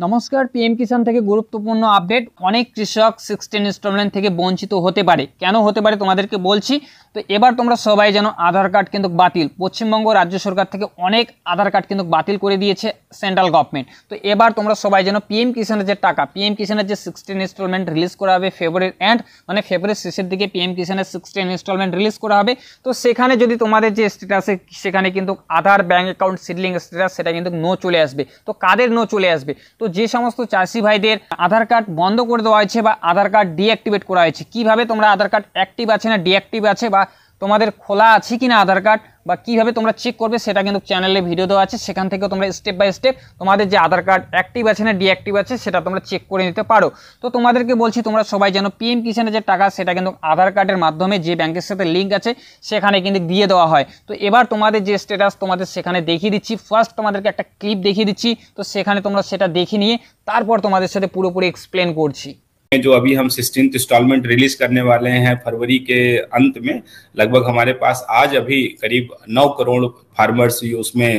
নমস্কার, পিএম কিষাণ থেকে গুরুত্বপূর্ণ আপডেট। অনেক কৃষক 16 ইনস্টলমেন্ট থেকে বঞ্চিত হতে পারে। কেন হতে পারে তোমাদেরকে বলছি। তো এবার তোমরা সবাই জানো আধার কার্ড কিন্তু বাতিল। পশ্চিমবঙ্গ রাজ্য সরকার থেকে অনেক আধার কার্ড কিন্তু বাতিল করে দিয়েছে সেন্ট্রাল গভর্নমেন্ট। তো এবার তোমরা সবাই জানো পিএম কিষাণের যে টাকা, পিএম কিষাণের যে 16 ইনস্টলমেন্ট রিলিজ করা হবে ফেব্রুয়ারির এন্ড, মানে ফেব্রুয়ারির শেষের দিকে পিএম কিষাণের 16 ইনস্টলমেন্ট রিলিজ করা হবে। তো সেখানে যদি তোমাদের যে স্ট্যাটাসে সেখানে কিন্তু আধার ব্যাঙ্ক অ্যাকাউন্ট সিডলিং স্ট্যাটাস সেটা কিন্তু নো চলে আসবে। তো কাদের নো চলে আসবে? তো যে সমস্ত চাষি ভাইদের আধার কার্ড বন্ধ করে দেওয়া হয়েছে বা আধার কার্ড ডিঅ্যাক্টিভেট করা হয়েছে, কিভাবে তোমরা আধার কার্ড অ্যাক্টিভ আছে না ডিঅ্যাক্টিভ আছে বা তোমাদের খোলা আছে কিনা আধার কার্ড বা কিভাবে তোমরা চেক করবে সেটা কিন্তু চ্যানেলে ভিডিও দেওয়া আছে। সেখান থেকে তোমরা স্টেপ বাই স্টেপ তোমাদের যে আধার কার্ড অ্যাক্টিভ আছে না ডিঅ্যাক্টিভ আছে সেটা তোমরা চেক করে নিতে পারো। তো তোমাদেরকে বলছি তোমরা সবাই জানো পিএম কিষাণের যে টাকা সেটা কিন্তু আধার কার্ডের মাধ্যমে যে ব্যাংকের সাথে লিঙ্ক আছে সেখানে কিন্তু দিয়ে দেওয়া হয়। তো এবার তোমাদের যে স্ট্যাটাস তোমাদের সেখানে দেখিয়ে দিচ্ছি। ফার্স্ট তোমাদেরকে একটা ক্লিপ দেখিয়ে দিচ্ছি, তো সেখানে তোমরা সেটা দেখে নিয়ে তারপর তোমাদের সাথে পুরোপুরি এক্সপ্লেন করছি। जो अभी हम 16th इंस्टॉलमेंट रिलीज करने वाले हैं फरवरी के अंत में, लगभग हमारे पास आज अभी करीब 9 करोड़ फार्मर्स उसमें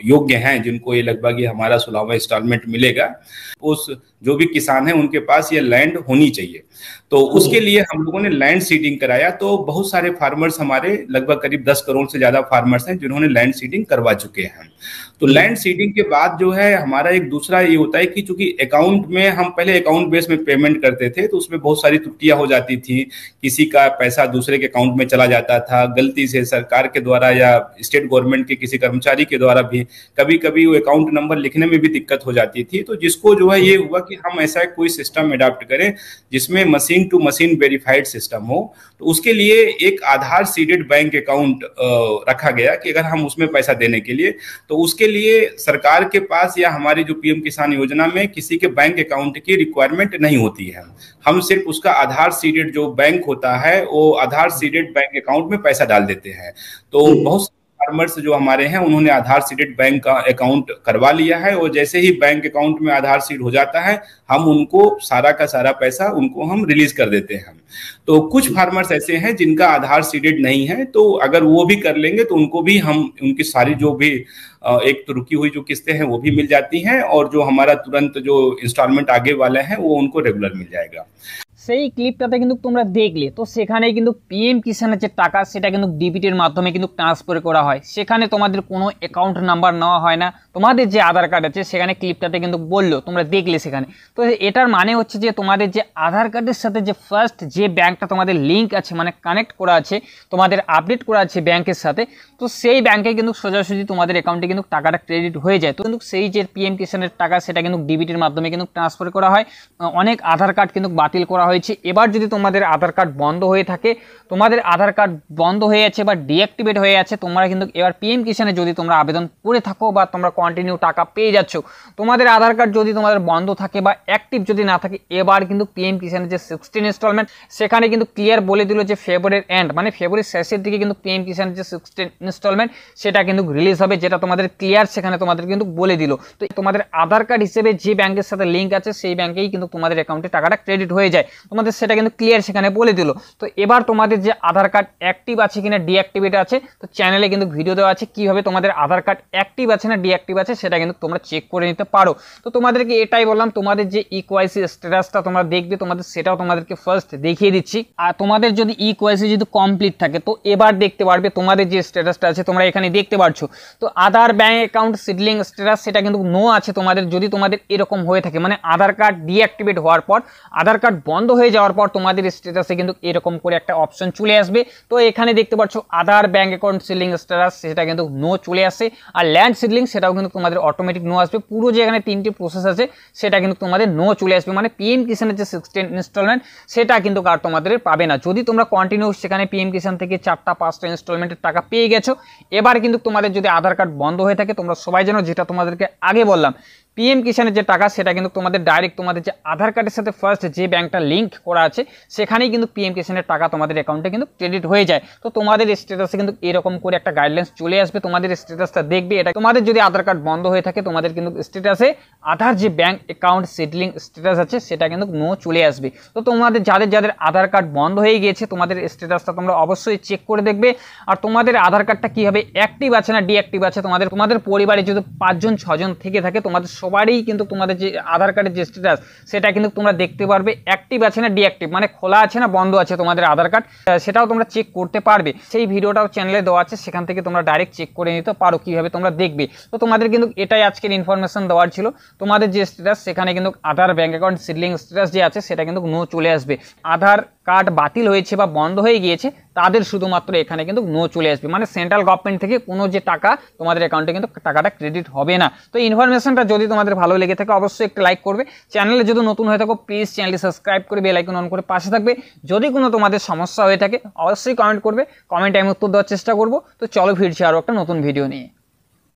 योग्य हैं जिनको ये लगभग ये हमारा 16वां इंस्टॉलमेंट मिलेगा। उस जो भी किसान हैं उनके पास ये लैंड होनी चाहिए, तो उसके लिए हम लोगों ने लैंड सीडिंग कराया। तो बहुत सारे फार्मर्स हमारे लगभग करीब 10 करोड़ से ज्यादा फार्मर्स हैं जिन्होंने लैंड सीडिंग करवा चुके हैं। तो लैंड सीडिंग के बाद जो है हमारा एक दूसरा ये होता है कि चूंकि अकाउंट में हम पहले अकाउंट बेस में पेमेंट करते थे तो उसमें बहुत सारी त्रुटियां हो जाती थी, किसी का पैसा दूसरे के अकाउंट में चला जाता था गलती से सरकार के द्वारा या स्टेट गवर्नमेंट के किसी कर्मचारी के द्वारा भी, कभी कभी वो अकाउंट नंबर लिखने में भी दिक्कत हो जाती थी। तो जिसको जो है ये हुआ कि हम ऐसा कोई सिस्टम अडॉप्ट करें जिसमें machine to machine verified system हो। तो उसके लिए एक आधार सीडेड बैंक अकाउंट रखा गया कि अगर हम उसमें पैसा देने के लिए, तो उसके लिए सरकार के पास या हमारी जो पीएम किसान योजना में किसी के बैंक अकाउंट की रिक्वायरमेंट नहीं होती है। हम सिर्फ उसका आधार सीडेड जो बैंक होता है वो आधार सीडेड बैंक अकाउंट में पैसा डाल देते हैं। तो बहुत फार्मर्स जो हमारे हैं उन्होंने आधार सीडेड बैंक का अकाउंट करवा लिया है और जैसे ही बैंक अकाउंट में आधार सीड हो जाता है हम उनको सारा का सारा पैसा उनको हम रिलीज कर देते हैं। तो कुछ फार्मर्स ऐसे हैं जिनका आधार सीडेड नहीं है, तो अगर वो भी कर लेंगे तो उनको भी हम उनकी सारी जो भी एक तो रुकी हुई जो किस्तें हैं वो भी मिल जाती हैं और जो हमारा तुरंत जो इंस्टॉलमेंट आगे वाले हैं वो उनको रेगुलर मिल जाएगा। সেই ক্লিপটাতে কিন্তু তোমরা দেখলে, তো সেখানে কিন্তু পিএম কিষাণের যে টাকা সেটা কিন্তু ডিবিটির মাধ্যমে কিন্তু ট্রান্সফার করা হয়। সেখানে তোমাদের কোনো অ্যাকাউন্ট নাম্বার নেওয়া হয় না, তোমাদের যে আধার কার্ড আছে সেখানে ক্লিপটাতে কিন্তু বললো, তোমরা দেখলে সেখানে। তো এটার মানে হচ্ছে যে তোমাদের যে আধার কার্ডের সাথে যে ফার্স্ট যে ব্যাংকটা তোমাদের লিঙ্ক আছে মানে কানেক্ট করা আছে, তোমাদের আপডেট করা আছে ব্যাংকের সাথে, তো সেই ব্যাংকে কিন্তু সোজাসুজি তোমাদের অ্যাকাউন্টে কিন্তু টাকাটা ক্রেডিট হয়ে যায়। তো কিন্তু সেই যে পিএম কিষাণের টাকা সেটা কিন্তু ডিবিটির মাধ্যমে কিন্তু ট্রান্সফার করা হয়। অনেক আধার কার্ড কিন্তু বাতিল করা হয়েছে। এবার যদি তোমাদের আধার কার্ড বন্ধ হয়ে থাকে, তোমাদের আধার কার্ড বন্ধ হয়ে আছে বা ডিঅ্যাক্টিভেট হয়ে আছে, তোমরা কিন্তু এবার পিএম কিষাণে যদি তোমরা আবেদন করে থাকো বা তোমরা কন্টিনিউ টাকা পেয়ে যাচ্ছ, তোমাদের আধার কার্ড যদি তোমাদের বন্ধ থাকে বা অ্যাক্টিভ যদি না থাকে, এবার কিন্তু পিএম কিষাণের যে 16 ইনস্টলমেন্ট সেখানে কিন্তু ক্লিয়ার বলে দিল যে ফেব্রুয়ারির এন্ড মানে ফেব্রুয়ারির শেষের দিকে কিন্তু পিএম কিষাণের যে 16 ইনস্টলমেন্ট সেটা কিন্তু রিলিজ হবে, যেটা তোমাদের ক্লিয়ার সেখানে তোমাদের কিন্তু বলে দিল। তো তোমাদের আধার কার্ড হিসেবে যে ব্যাংকের সাথে লিঙ্ক আছে সেই ব্যাংকেই কিন্তু তোমাদের অ্যাকাউন্টে টাকাটা ক্রেডিট হয়ে যায়, তোমাদের সেটা কিন্তু ক্লিয়ার সেখানে বলে দিল। তো এবার তোমাদের যে আধার কার্ড অ্যাক্টিভ আছে কিনা ডিঅ্যাক্টিভেট আছে, তো চ্যানেলে কিন্তু ভিডিও দেওয়া আছে কিভাবে তোমাদের আধার কার্ড অ্যাক্টিভ আছে না ডিঅ্যাক্টিভ আছে সেটা কিন্তু তোমরা চেক করে নিতে পারো। তো তোমাদেরকে এটাই বললাম, তোমাদের যে ইকেওয়াইসি স্ট্যাটাসটা তোমরা দেখবে, তোমাদের সেটাও তোমাদেরকে ফার্স্ট দেখিয়ে দিচ্ছি। আর তোমাদের যদি ইকেওয়াইসি যদি কমপ্লিট থাকে তো এবার দেখতে পারবে তোমাদের যে স্ট্যাটাসটা আছে তোমরা এখানে দেখতে পারছো। তো আধার ব্যাংক অ্যাকাউন্ট সিডলিং স্ট্যাটাস সেটা কিন্তু নো আছে তোমাদের। যদি তোমাদের এরকম হয়ে থাকে মানে আধার কার্ড ডিঅ্যাক্টিভেট হওয়ার পর, আধার কার্ড বন্ধ হয়ে যাওয়ার পর তোমাদের স্ট্যাটাসে কিন্তু এরকম করে একটা অপশন চলে আসবে। তো এখানে দেখতে পাচ্ছ আধার ব্যাংক অ্যাকাউন্ট সিডলিং স্ট্যাটাস সেটা কিন্তু নো চলে আসে, আর ল্যান্ড সিডলিং সেটাও কিন্তু তোমাদের অটোমেটিক নো আসবে। পুরো যে এখানে 3টি প্রসেস আছে সেটা কিন্তু তোমাদের নো চলে আসবে, মানে পিএম কিষাণের যে 16 ইনস্টলমেন্ট সেটা কিন্তু আর তোমাদের পাবে না। যদি তোমরা কন্টিনিউ সেখানে পিএম কিষাণ থেকে 4টা 5টা ইনস্টলমেন্টের টাকা পেয়ে গেছো, এবার কিন্তু তোমাদের যদি আধার কার্ড বন্ধ হয়ে থাকে, তোমরা সবাই জানো যেটা তোমাদেরকে আগে বললাম পিএম কিষাণের যে টাকা সেটা কিন্তু তোমাদের ডাইরেক্ট তোমাদের যে আধার কার্ডের সাথে ফার্স্ট যে ব্যাংকটা লিঙ্ক করা আছে সেখানেই কিন্তু পিএম কিষাণের টাকা তোমাদের অ্যাকাউন্টে কিন্তু ক্রেডিট হয়ে যায়। তো তোমাদের স্ট্যাটাসে কিন্তু এরকম করে একটা গাইডলাইন্স চলে আসবে, তোমাদের স্ট্যাটাসটা দেখবে। এটা তোমাদের যদি আধার কার্ড বন্ধ হয়ে থাকে তোমাদের কিন্তু স্ট্যাটাসে আধার যে ব্যাংক অ্যাকাউন্ট সেটলিং স্ট্যাটাস আছে সেটা কিন্তু নো চলে আসবে। তো তোমাদের যাদের যাদের আধার কার্ড বন্ধ হয়ে গিয়েছে তোমাদের স্ট্যাটাসটা তোমরা অবশ্যই চেক করে দেখবে। আর তোমাদের আধার কার্ডটা কীভাবে অ্যাক্টিভ আছে না ডিঅ্যাক্টিভ আছে, তোমাদের পরিবারে যদি 5 জন 6 জন থেকে থাকে তোমাদের সবারই কিন্তু তোমাদের যে আধার কার্ডের যে স্ট্যাটাস সেটা কিন্তু তোমরা দেখতে পারবে, অ্যাক্টিভ আছে না ডিঅ্যাক্টিভ, মানে খোলা আছে না বন্ধ আছে তোমাদের আধার কার্ড, সেটাও তোমরা চেক করতে পারবে। সেই ভিডিওটাও চ্যানেলে দেওয়া আছে, সেখান থেকে তোমরা ডাইরেক্ট চেক করে নিতে পারো কীভাবে তোমরা দেখবে। তো তোমাদের কিন্তু এটাই আজকের ইনফরমেশন দেওয়ার ছিল। তোমাদের যে স্ট্যাটাস সেখানে কিন্তু আধার ব্যাঙ্ক অ্যাকাউন্ট সিডলিং স্ট্যাটাস যে আছে সেটা কিন্তু নো চলে আসবে। আধার কার্ড বাতিল হয়েছে বা বন্ধ হয়ে গিয়েছে তাদের শুধুমাত্র এখানে কিন্তু নো চলে আসবে, মানে সেন্ট্রাল গভর্নমেন্ট থেকে কোনো যে টাকা তোমাদের অ্যাকাউন্টে কিন্তু টাকাটা ক্রেডিট হবে না। তো ইনফরমেশনটা যদি তোমাদের ভালো লেগে থাকে অবশ্যই একটু লাইক করবে, চ্যানেলে যদি নতুন হয়ে থাকো প্লিজ চ্যানেলটি সাবস্ক্রাইব করে বেল আইকন অন করে পাশে থাকবে। যদি কোনো তোমাদের সমস্যা হয়ে থাকে অবশ্যই কমেন্ট করবে, কমেন্টে আমি উত্তর দেওয়ার চেষ্টা করব। তো চলো ফিরছি আরও একটা নতুন ভিডিও নিয়ে।